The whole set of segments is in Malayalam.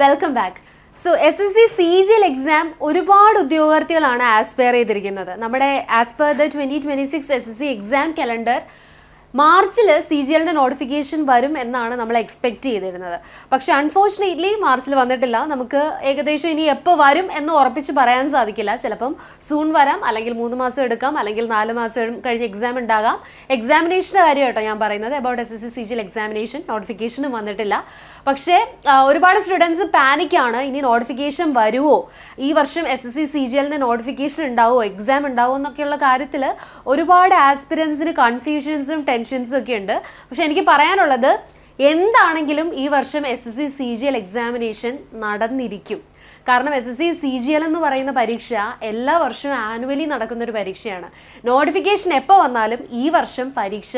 Welcome back. So SSC CGL exam ഒരുപാട് ഉദ്യോഗാർത്ഥികളാണ് ആസ്പയർ ചെയ്തിരിക്കുന്നത്. നമ്മുടെ as per the 2026 SSC exam calendar മാർച്ചിൽ CGLന്റെ നോട്ടിഫിക്കേഷൻ വരും എന്നാണ് നമ്മൾ എക്സ്പെക്റ്റ് ചെയ്തിരുന്നത്. പക്ഷേ അൺഫോർച്ചുനേറ്റ്ലി മാർച്ചിൽ വന്നിട്ടില്ല. നമുക്ക് ഏകദേശം ഇനി എപ്പോൾ വരും എന്ന് ഉറപ്പിച്ച് പറയാൻ സാധിക്കില്ല. ചിലപ്പം സൂൺ വരാം, അല്ലെങ്കിൽ 3 മാസം എടുക്കാം, അല്ലെങ്കിൽ 4 മാസം കഴിഞ്ഞ് എക്സാം ഉണ്ടാകാം. എക്സാമിനേഷൻ്റെ കാര്യം കേട്ടോ ഞാൻ പറയുന്നത്. അബൌട്ട് SSC CGL എക്സാമിനേഷൻ നോട്ടിഫിക്കേഷനും വന്നിട്ടില്ല. പക്ഷേ ഒരുപാട് സ്റ്റുഡൻസ് പാനിക്കാണ്. ഇനി നോട്ടിഫിക്കേഷൻ വരുമോ, ഈ വർഷം SSC CGLന്റെ നോട്ടിഫിക്കേഷൻ ഉണ്ടാവുമോ, എക്സാം ഉണ്ടാവുമോ എന്നൊക്കെയുള്ള കാര്യത്തിൽ ഒരുപാട് ആസ്പിരൻസിന് കൺഫ്യൂഷൻസും ടെൻഷൻസും ഒക്കെ ഉണ്ട്. പക്ഷെ എനിക്ക് പറയാനുള്ളത്, എന്താണെങ്കിലും ഈ വർഷം SSC CGL എക്സാമിനേഷൻ നടന്നിരിക്കും. കാരണം SSC CGL എന്ന് പറയുന്ന പരീക്ഷ എല്ലാ വർഷവും ആനുവലി നടക്കുന്നൊരു പരീക്ഷയാണ്. നോട്ടിഫിക്കേഷൻ എപ്പോൾ വന്നാലും ഈ വർഷം പരീക്ഷ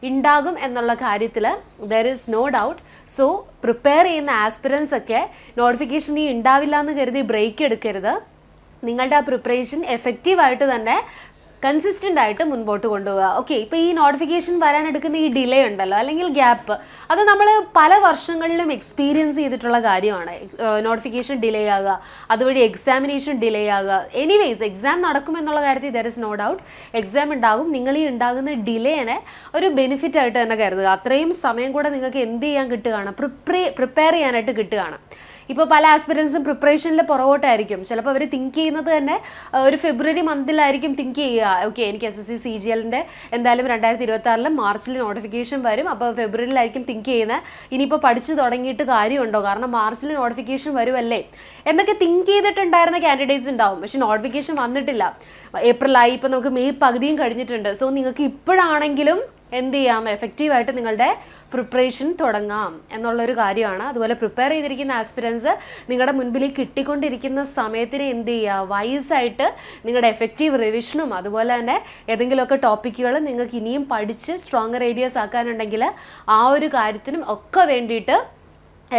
ഉണ്ടാകും എന്നുള്ള കാര്യത്തിൽ there is no doubt. So prepare ചെയ്യുന്ന ആസ്പിരൻസ് ഒക്കെ നോട്ടിഫിക്കേഷൻ ഈ ഉണ്ടാവില്ല എന്ന് കരുതി ബ്രേക്ക് എടുക്കരുത്. നിങ്ങളുടെ ആ പ്രിപ്പറേഷൻ എഫക്റ്റീവായിട്ട് തന്നെ കൺസിസ്റ്റൻ്റ് ആയിട്ട് മുൻപോട്ട് കൊണ്ടുപോകുക. ഓക്കെ, ഇപ്പോൾ ഈ നോട്ടിഫിക്കേഷൻ വരാനെടുക്കുന്ന ഈ ഡിലേ ഉണ്ടല്ലോ, അല്ലെങ്കിൽ ഗ്യാപ്പ്, അത് നമ്മൾ പല വർഷങ്ങളിലും എക്സ്പീരിയൻസ് ചെയ്തിട്ടുള്ള കാര്യമാണ്. നോട്ടിഫിക്കേഷൻ ഡിലേ ആകുക, അതുവഴി എക്സാമിനേഷൻ ഡിലേ ആകുക. എനിവേസ് എക്സാം നടക്കുമെന്നുള്ള കാര്യത്തിൽ there is no doubt. Exam ഉണ്ടാകും. നിങ്ങൾ ഈ ഉണ്ടാകുന്ന ഡിലേനെ ഒരു ബെനിഫിറ്റ് ആയിട്ട് തന്നെ കരുതുക. അത്രയും സമയം കൂടെ നിങ്ങൾക്ക് എന്ത് ചെയ്യാൻ കിട്ടുകയാണ്, പ്രിപ്പയർ ചെയ്യാനായിട്ട് കിട്ടുകയാണ്. ഇപ്പോൾ പല ആസ്പിരൻസും പ്രിപ്പറേഷനിൽ പുറകോട്ടായിരിക്കും. ചിലപ്പോൾ അവർ തിങ്ക് ചെയ്യുന്നത് തന്നെ ഒരു ഫെബ്രുവരി മന്തിലായിരിക്കും തിങ്ക് ചെയ്യുക. ഓക്കെ, എനിക്ക് SSC CGLന്റെ എന്തായാലും 2026 മാർച്ചിൽ നോട്ടിഫിക്കേഷൻ വരും, അപ്പോൾ ഫെബ്രുവരിയിലായിരിക്കും തിങ്ക് ചെയ്യുന്നത്. ഇനിയിപ്പോൾ പഠിച്ചു തുടങ്ങിയിട്ട് കാര്യമുണ്ടോ, കാരണം മാർച്ചിൽ നോട്ടിഫിക്കേഷൻ വരുമല്ലേ എന്നൊക്കെ തിങ്ക് ചെയ്തിട്ടുണ്ടായിരുന്ന കാൻഡിഡേറ്റ്സ് ഉണ്ടാവും. പക്ഷെ നോട്ടിഫിക്കേഷൻ വന്നിട്ടില്ല. ഏപ്രിലായി, ഇപ്പോൾ നമുക്ക് മെയ് പകുതിയും കഴിഞ്ഞിട്ടുണ്ട്. സോ നിങ്ങൾക്ക് ഇപ്പോഴാണെങ്കിലും എന്ത് ചെയ്യാം, എഫക്റ്റീവായിട്ട് നിങ്ങളുടെ പ്രിപ്പറേഷൻ തുടങ്ങാം എന്നുള്ളൊരു കാര്യമാണ്. അതുപോലെ പ്രിപ്പയർ ചെയ്തിരിക്കുന്ന ആസ്പിരൻസ് നിങ്ങളുടെ മുൻപിൽ കിട്ടിക്കൊണ്ടിരിക്കുന്ന സമയത്തിന് എന്ത് ചെയ്യുക, വൈസായിട്ട് നിങ്ങളുടെ എഫക്റ്റീവ് റിവിഷനും അതുപോലെ തന്നെ ഏതെങ്കിലുമൊക്കെ ടോപ്പിക്കുകൾ നിങ്ങൾക്ക് ഇനിയും പഠിച്ച് സ്ട്രോങ്ങർ ഏരിയാസ് ആക്കാനുണ്ടെങ്കിൽ ആ ഒരു കാര്യത്തിനും ഒക്കെ വേണ്ടിയിട്ട്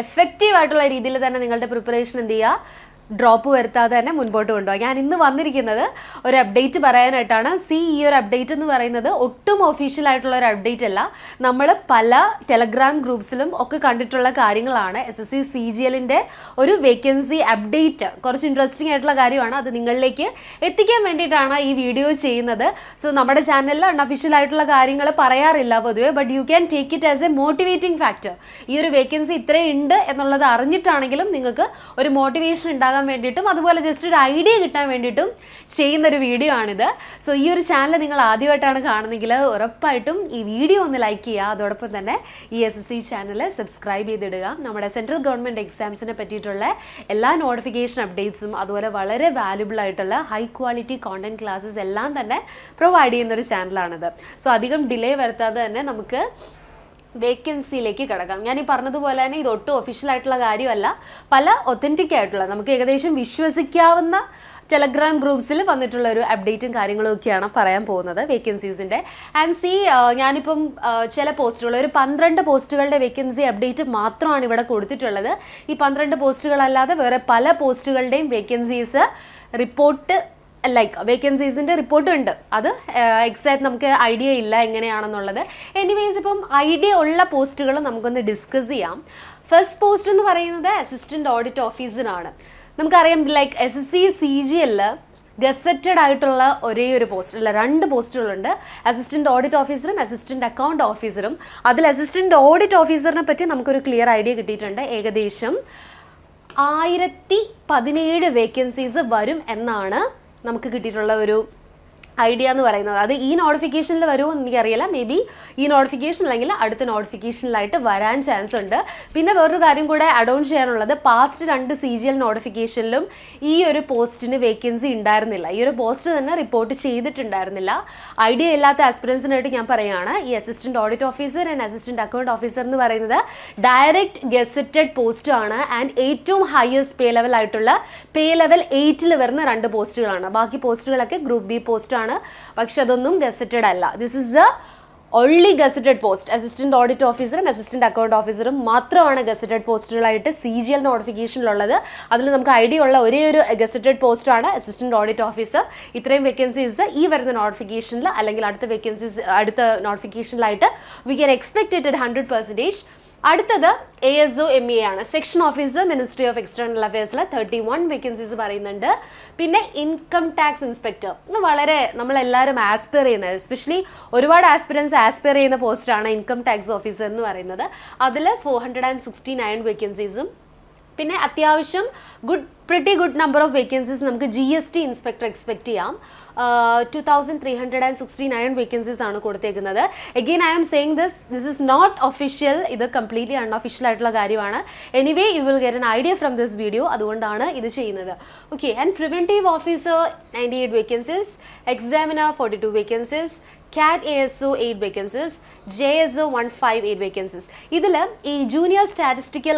എഫക്റ്റീവായിട്ടുള്ള രീതിയിൽ തന്നെ നിങ്ങളുടെ പ്രിപ്പറേഷൻ എന്ത് ചെയ്യുക, ഡ്രോപ്പ് വരുത്താതെ തന്നെ മുൻപോട്ട് കൊണ്ടുപോകാം. ഞാൻ ഇന്ന് വന്നിരിക്കുന്നത് ഒരു അപ്ഡേറ്റ് പറയാനായിട്ടാണ്. ഈ ഒരു അപ്ഡേറ്റ് എന്ന് പറയുന്നത് ഒട്ടും ഒഫീഷ്യൽ ആയിട്ടുള്ള ഒരു അപ്ഡേറ്റ് അല്ല. നമ്മൾ പല ടെലഗ്രാം ഗ്രൂപ്പ്സിലും ഒക്കെ കണ്ടിട്ടുള്ള കാര്യങ്ങളാണ്. SSC CGLന്റെ ഒരു വേക്കൻസി അപ്ഡേറ്റ് കുറച്ച് ഇൻട്രസ്റ്റിംഗ് ആയിട്ടുള്ള കാര്യമാണ്. അത് നിങ്ങളിലേക്ക് എത്തിക്കാൻ വേണ്ടിയിട്ടാണ് ഈ വീഡിയോ ചെയ്യുന്നത്. സോ നമ്മുടെ ചാനലിൽ അൺഒഫീഷ്യൽ ആയിട്ടുള്ള കാര്യങ്ങൾ പറയാറില്ല പൊതുവെ, but you can take it as A motivating factor. ഈ ഒരു വേക്കൻസി ഇത്രയും ഉണ്ട് എന്നുള്ളത് അറിഞ്ഞിട്ടാണെങ്കിലും നിങ്ങൾക്ക് ഒരു മോട്ടിവേഷൻ ഉണ്ടാകാൻ വേണ്ടിയിട്ടും അതുപോലെ ജസ്റ്റ് ഒരു ഐഡിയ കിട്ടാൻ വേണ്ടിയിട്ടും ചെയ്യുന്നൊരു വീഡിയോ ആണിത്. സോ ഈ ഒരു ചാനൽ നിങ്ങൾ ആദ്യമായിട്ടാണ് കാണുന്നതെങ്കിൽ ഉറപ്പായിട്ടും ഈ വീഡിയോ ഒന്ന് ലൈക്ക് ചെയ്യുക. അതോടൊപ്പം തന്നെ ഈ SSC ചാനൽ സബ്സ്ക്രൈബ് ചെയ്തിടുക. നമ്മുടെ സെൻട്രൽ ഗവൺമെൻറ് എക്സാംസിനെ പറ്റിയിട്ടുള്ള എല്ലാ നോട്ടിഫിക്കേഷൻ അപ്ഡേറ്റ്സും അതുപോലെ വളരെ വാല്യുബിൾ ആയിട്ടുള്ള ഹൈ ക്വാളിറ്റി കോണ്ടന്റ് ക്ലാസ്സസ് എല്ലാം തന്നെ പ്രൊവൈഡ് ചെയ്യുന്നൊരു ചാനലാണിത്. സോ അധികം ഡിലേ വരുത്താതെ തന്നെ നമുക്ക് വേക്കൻസിയിലേക്ക് കിടക്കാം. ഞാൻ ഈ പറഞ്ഞതുപോലെ തന്നെ ഇത് ഒട്ടും ഒഫീഷ്യൽ ആയിട്ടുള്ള കാര്യമല്ല. പല ഒത്തൻറ്റിക് ആയിട്ടുള്ള നമുക്ക് ഏകദേശം വിശ്വസിക്കാവുന്ന ടെലഗ്രാം ഗ്രൂപ്പ്സിൽ വന്നിട്ടുള്ള ഒരു അപ്ഡേറ്റും കാര്യങ്ങളും ഒക്കെയാണ് പറയാൻ പോകുന്നത് വേക്കൻസീസിൻ്റെ. ആൻഡ് ഞാനിപ്പം ചില പോസ്റ്റുകൾ, ഒരു 12 പോസ്റ്റുകളുടെ വേക്കൻസി അപ്ഡേറ്റ് മാത്രമാണ് ഇവിടെ കൊടുത്തിട്ടുള്ളത്. ഈ 12 പോസ്റ്റുകളല്ലാതെ വേറെ പല പോസ്റ്റുകളുടെയും വേക്കൻസീസ് റിപ്പോർട്ട് വേക്കൻസീസിൻ്റെ റിപ്പോർട്ട് ഉണ്ട്. അത് എക്സാക്ട് നമുക്ക് ഐഡിയ ഇല്ല എങ്ങനെയാണെന്നുള്ളത്. എനിവേസ് ഇപ്പം ഐഡിയ ഉള്ള പോസ്റ്റുകൾ നമുക്കൊന്ന് ഡിസ്കസ് ചെയ്യാം. ഫസ്റ്റ് പോസ്റ്റ് എന്ന് പറയുന്നത് അസിസ്റ്റൻറ്റ് ഓഡിറ്റ് ഓഫീസറാണ്. നമുക്കറിയാം SSC CGL ഗസറ്റഡ് ആയിട്ടുള്ള ഒരേ ഒരു പോസ്റ്റ് അല്ല, 2 പോസ്റ്റുകളുണ്ട്. അസിസ്റ്റൻറ്റ് ഓഡിറ്റ് ഓഫീസറും അസിസ്റ്റൻറ്റ് അക്കൗണ്ട് ഓഫീസറും. അതിൽ അസിസ്റ്റൻറ്റ് ഓഡിറ്റ് ഓഫീസറിനെ പറ്റി നമുക്കൊരു ക്ലിയർ ഐഡിയ കിട്ടിയിട്ടുണ്ട്. ഏകദേശം 1017 വേക്കൻസീസ് വരും എന്നാണ് നമുക്ക് കിട്ടിയിട്ടുള്ള ഒരു ഐഡിയ എന്ന് പറയുന്നത്. അത് ഈ നോട്ടിഫിക്കേഷനിൽ വരുമോ എന്ന് എനിക്കറിയില്ല. മേ ബി ഈ നോട്ടിഫിക്കേഷൻ അല്ലെങ്കിൽ അടുത്ത നോട്ടിഫിക്കേഷനിലായിട്ട് വരാൻ ചാൻസ് ഉണ്ട്. പിന്നെ വേറൊരു കാര്യം കൂടെ അഡ് ഓൺ ചെയ്യാനുള്ളത്, പാസ്റ്റ് 2 CGL നോട്ടിഫിക്കേഷനിലും ഈ ഒരു പോസ്റ്റിന് വേക്കൻസി ഉണ്ടായിരുന്നില്ല. ഈ ഒരു പോസ്റ്റ് തന്നെ റിപ്പോർട്ട് ചെയ്തിട്ടുണ്ടായിരുന്നില്ല. ഐഡിയ ഇല്ലാത്ത ആസ്പിരൻസിനായിട്ട് ഞാൻ പറയുകയാണ്, ഈ assistant audit officer and assistant account officer എന്ന് പറയുന്നത് ഡയറക്റ്റ് ഗസറ്റഡ് പോസ്റ്റാണ്. ആൻഡ് ഏറ്റവും ഹയസ്റ്റ് പേ ലെവൽ ആയിട്ടുള്ള പേ ലെവൽ 8 വരുന്ന 2 പോസ്റ്റുകളാണ്. ബാക്കി പോസ്റ്റുകളൊക്കെ ഗ്രൂപ്പ് B പോസ്റ്റാണ്. പക്ഷെ അതൊന്നും ഗസറ്റഡ് അല്ല. This is a only gazetted post. Assistant audit ഓഫീസറും അസിസ്റ്റന്റ് അക്കൗണ്ട് ഓഫീസറും മാത്രമാണ് ഗസറ്റഡ് പോസ്റ്റുകളായിട്ട് CGL നോട്ടിഫിക്കേഷനിലുള്ളത്. അതിൽ നമുക്ക് ഐഡിയ ഉള്ള ഒരേ ഒരു ഗസറ്റഡ് പോസ്റ്റാണ് അസിസ്റ്റന്റ് ഓഡിറ്റ് ഓഫീസർ. ഇത്രയും വേക്കൻസീസ് ഈ വരുന്ന നോട്ടിഫിക്കേഷനിൽ അല്ലെങ്കിൽ അടുത്ത നോട്ടിഫിക്കേഷനിലായിട്ട് വി ക്യാൻ എക്സ്പെക്ട് ഇറ്റ് 100%. അടുത്തത് ASO MEA ആണ്. Section officer ministry of external അഫയേഴ്സിൽ 31 വേക്കൻസീസ് പറയുന്നുണ്ട്. പിന്നെ ഇൻകം ടാക്സ് ഇൻസ്പെക്ടർ, വളരെ നമ്മളെല്ലാവരും ആസ്പയർ ചെയ്യുന്നത്, എസ്പെഷ്യലി ഒരുപാട് ആസ്പയർ ചെയ്യുന്ന പോസ്റ്റാണ് ഇൻകം ടാക്സ് ഓഫീസർ എന്ന് പറയുന്നത്. അതിൽ 469 വേക്കൻസീസും പിന്നെ അത്യാവശ്യം pretty good number of vacancies നമുക്ക് GST ഇൻസ്പെക്ടർ എക്സ്പെക്ട് ചെയ്യാം. 2369 വേക്കൻസീസ് ആണ് കൊടുത്തേക്കുന്നത്. Again I am saying this is not official, ഇത് കംപ്ലീറ്റ്ലി അൺഒഫീഷ്യൽ ആയിട്ടുള്ള കാര്യമാണ്. Anyway you will get an idea from this video, അതുകൊണ്ടാണ് ഇത് ചെയ്യുന്നത്. Okay, and preventive officer 98 vacancies, examiner 42 vacancies, CAT ASO 8 vacancies, JSO 158 vacancies. ഇതിൽ ഈ ജൂനിയർ സ്റ്റാറ്റിസ്റ്റിക്കൽ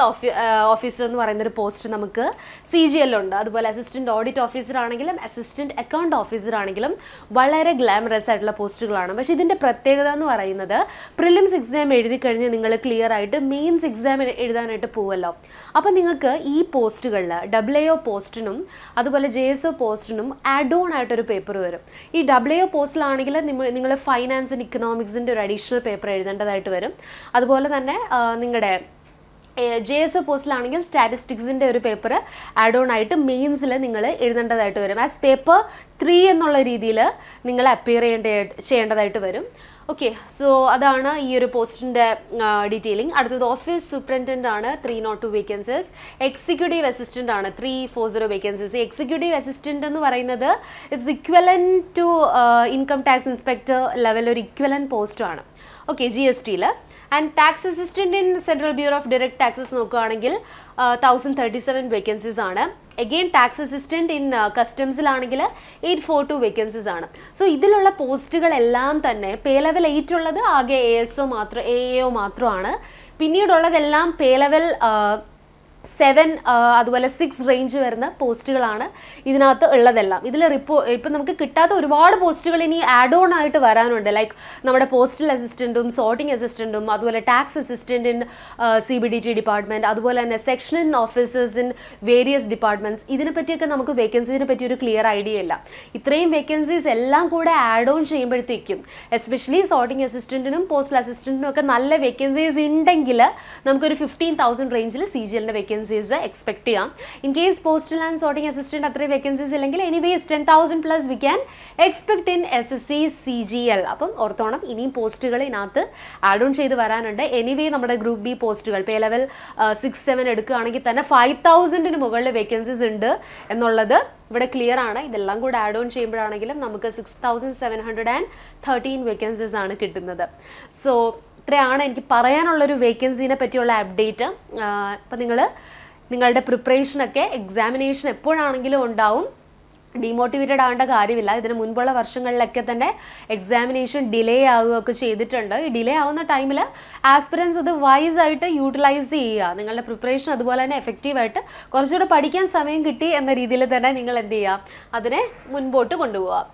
ഓഫീസർ എന്ന് പറയുന്നൊരു പോസ്റ്റ് നമുക്ക് CGL ഉണ്ട്. അതുപോലെ അസിസ്റ്റൻറ്റ് ഓഡിറ്റ് ഓഫീസർ ആണെങ്കിലും അസിസ്റ്റൻറ്റ് അക്കൗണ്ട് ഓഫീസർ ആണെങ്കിലും വളരെ ഗ്ലാമറസ് ആയിട്ടുള്ള പോസ്റ്റുകളാണ്. പക്ഷേ ഇതിൻ്റെ പ്രത്യേകത എന്ന് പറയുന്നത് പ്രിലിംസ് എക്സാം എഴുതി കഴിഞ്ഞ് നിങ്ങൾ ക്ലിയർ ആയിട്ട് മെയിൻസ് എക്സാം എഴുതാനായിട്ട് പോവല്ലോ. അപ്പോൾ നിങ്ങൾക്ക് ഈ പോസ്റ്റുകളിൽ AAO പോസ്റ്റിനും അതുപോലെ JSO പോസ്റ്റിനും ആഡ് ഓൺ ആയിട്ടൊരു പേപ്പർ വരും. ഈ AAO പോസ്റ്റിലാണെങ്കിൽ നിങ്ങൾ ഫൈനാൻസ് ആൻഡ് ഇക്കണോമിക്സിൻ്റെ ഒരു അഡീഷണൽ പേപ്പർ എഴുതേണ്ടതായിട്ട് വരും. അതുപോലെ തന്നെ നിങ്ങളുടെ JSO പോസ്റ്റിലാണെങ്കിൽ സ്റ്റാറ്റിസ്റ്റിക്സിൻ്റെ ഒരു പേപ്പർ ആഡ് ഓൺ ആയിട്ട് മെയിൻസിൽ നിങ്ങൾ എഴുതേണ്ടതായിട്ട് വരും. ആസ് പേപ്പർ 3 എന്നുള്ള രീതിയിൽ നിങ്ങൾ അപ്പിയർ ചെയ്യേണ്ടതായിട്ട് വരും. ഓക്കെ, സോ അതാണ് ഈ ഒരു പോസ്റ്റിൻ്റെ ഡീറ്റെയിലിംഗ്. അടുത്തത് ഓഫീസ് സൂപ്രണ്ടൻ്റ് ആണ്, 302 വേക്കൻസീസ്. എക്സിക്യൂട്ടീവ് അസിസ്റ്റൻ്റ് ആണ്, 340 വേക്കൻസീസ്. എക്സിക്യൂട്ടീവ് അസിസ്റ്റൻ്റ് എന്ന് പറയുന്നത് it's equivalent to income tax inspector level ഒരു ഇക്വലൻറ്റ് പോസ്റ്റാണ്. ഓക്കെ, GSTയിൽ. And tax assistant in central bureau of direct taxes നോക്കുകയാണെങ്കിൽ 1037 വേക്കൻസീസ് ആണ്. അഗെയിൻ ടാക്സ് അസിസ്റ്റൻറ്റ് ഇൻ കസ്റ്റംസിലാണെങ്കിൽ 842 വേക്കൻസീസ് ആണ്. സോ ഇതിലുള്ള പോസ്റ്റുകളെല്ലാം തന്നെ പേ ലെവൽ 8 ഉള്ളത് ആകെ AAO മാത്രമാണ്. പിന്നീടുള്ളതെല്ലാം പേ ലെവൽ 7 അതുപോലെ 6 റേഞ്ച് വരുന്ന പോസ്റ്റുകളാണ് ഇതിനകത്ത് ഉള്ളതെല്ലാം. ഇതിൽ ഇപ്പം നമുക്ക് കിട്ടാത്ത ഒരുപാട് പോസ്റ്റുകൾ ഇനി ആഡ് ഓൺ ആയിട്ട് വരാനുണ്ട്. ലൈക്ക് നമ്മുടെ പോസ്റ്റൽ അസിസ്റ്റൻറ്റും സോർട്ടിംഗ് അസിസ്റ്റൻറ്റും അതുപോലെ tax assistant in CBDT department, അതുപോലെ തന്നെ section officers in various departments. ഇതിനെപ്പറ്റിയൊക്കെ നമുക്ക് വേക്കൻസീനെ പറ്റി ഒരു ക്ലിയർ ഐഡിയ ഇല്ല. ഇത്രയും വേക്കൻസീസ് എല്ലാം കൂടെ ആഡ് ഓൺ ചെയ്യുമ്പോഴത്തേക്കും എസ്പെഷ്യലി സോർട്ടിംഗ് അസിസ്റ്റൻറ്റിനും പോസ്റ്റൽ അസിസ്റ്റൻറ്റിനും ഒക്കെ നല്ല വേക്കൻസീസ് ഉണ്ടെങ്കിൽ നമുക്കൊരു 15,000 റേഞ്ചിൽ CGLൻ്റെ വേക്കൻസീസ് എക്സ്പെക്ട് ചെയ്യാം. In case postal and sorting assistant അത്രയും വേക്കൻസീസ് ഇല്ലെങ്കിൽ anyways 10,000 plus V can expect in SSC CGL. അപ്പം ഓർത്തോണം, ഇനിയും പോസ്റ്റുകൾ ഇതിനകത്ത് ആഡ് ഓൺ ചെയ്ത് വരാനുണ്ട്. എനിവേ നമ്മുടെ ഗ്രൂപ്പ് B പോസ്റ്റുകൾ പേ ലെവൽ 6-7 എടുക്കുകയാണെങ്കിൽ തന്നെ 5,000-ന് മുകളിൽ വേക്കൻസീസ് ഉണ്ട് എന്നുള്ളത് ഇവിടെ ക്ലിയർ ആണ്. ഇതെല്ലാം കൂടെ ആഡ് ഓൺ ചെയ്യുമ്പോഴാണെങ്കിലും നമുക്ക് 6,713 വേക്കൻസീസ് ആണ് കിട്ടുന്നത്. സോ ഇത്രയാണ് എനിക്ക് പറയാനുള്ളൊരു വേക്കൻസീനെ പറ്റിയുള്ള അപ്ഡേറ്റ്. അപ്പം നിങ്ങളുടെ പ്രിപ്പറേഷനൊക്കെ എക്സാമിനേഷൻ എപ്പോഴാണെങ്കിലും ഉണ്ടാവും. ഡീമോട്ടിവേറ്റഡ് ആവേണ്ട കാര്യമില്ല. ഇതിന് മുൻപുള്ള വർഷങ്ങളിലൊക്കെ തന്നെ എക്സാമിനേഷൻ ഡിലേ ആവുകയൊക്കെ ചെയ്തിട്ടുണ്ട്. ഈ ഡിലേ ആവുന്ന ടൈമിൽ ആസ്പിറൻസ് അത് വൈസ് ആയിട്ട് യൂട്ടിലൈസ് ചെയ്യുക. നിങ്ങളുടെ പ്രിപ്പറേഷൻ അതുപോലെ തന്നെ എഫക്റ്റീവായിട്ട് കുറച്ചുകൂടെ പഠിക്കാൻ സമയം കിട്ടി എന്ന രീതിയിൽ തന്നെ നിങ്ങൾ എന്ത് ചെയ്യുക, അതിനെ മുൻപോട്ട് കൊണ്ടുപോവുക.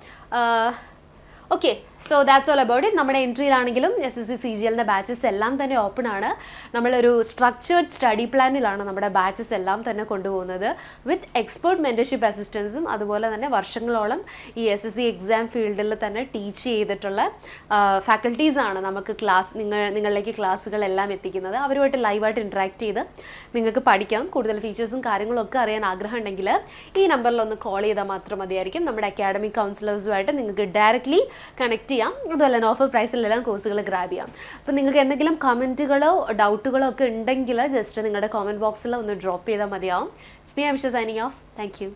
Okay, so that's all about it. നമ്മുടെ എൻട്രിയിലാണെങ്കിലും SSC CGLൻ്റെ ബാച്ചസ് എല്ലാം തന്നെ ഓപ്പൺ ആണ്. നമ്മളൊരു സ്ട്രക്ചേർഡ് സ്റ്റഡി പ്ലാനിലാണ് നമ്മുടെ ബാച്ചസ് എല്ലാം തന്നെ കൊണ്ടുപോകുന്നത് വിത്ത് എക്സ്പേർട്ട് മെൻറ്റർഷിപ്പ് അസിസ്റ്റൻസും അതുപോലെ തന്നെ വർഷങ്ങളോളം ഈ SSC എക്സാം ഫീൽഡിൽ തന്നെ ടീച്ച് ചെയ്തിട്ടുള്ള ഫാക്കൽറ്റീസാണ് നമുക്ക് നിങ്ങളിലേക്ക് ക്ലാസ്സുകളെല്ലാം എത്തിക്കുന്നത്. അവരുമായിട്ട് ലൈവായിട്ട് ഇൻട്രാക്ട് ചെയ്ത് നിങ്ങൾക്ക് പഠിക്കാം. കൂടുതൽ ഫീച്ചേഴ്സും കാര്യങ്ങളും ഒക്കെ അറിയാൻ ആഗ്രഹം ഉണ്ടെങ്കിൽ ഈ നമ്പറിലൊന്ന് കോൾ ചെയ്താൽ മാത്രം മതിയായിരിക്കും. നമ്മുടെ അക്കാഡമിക് കൗൺസിലേഴ്സുമായിട്ട് നിങ്ങൾക്ക് ഡയറക്റ്റ്ലി കണക്ട് ചെയ്യാം. അതുപോലെ തന്നെ ഓഫർ പ്രൈസിലെല്ലാം കോഴ്സുകൾ ഗ്രാബ് ചെയ്യാം. അപ്പോൾ നിങ്ങൾക്ക് എന്തെങ്കിലും കമൻറ്റുകളോ ഡൗട്ടുകളോ ഒക്കെ ഉണ്ടെങ്കിൽ ജസ്റ്റ് നിങ്ങളുടെ കോമൻറ്റ് ബോക്സിൽ ഒന്ന് ഡ്രോപ്പ് ചെയ്താൽ മതിയാവും. It's me, I am signing off. Thank U.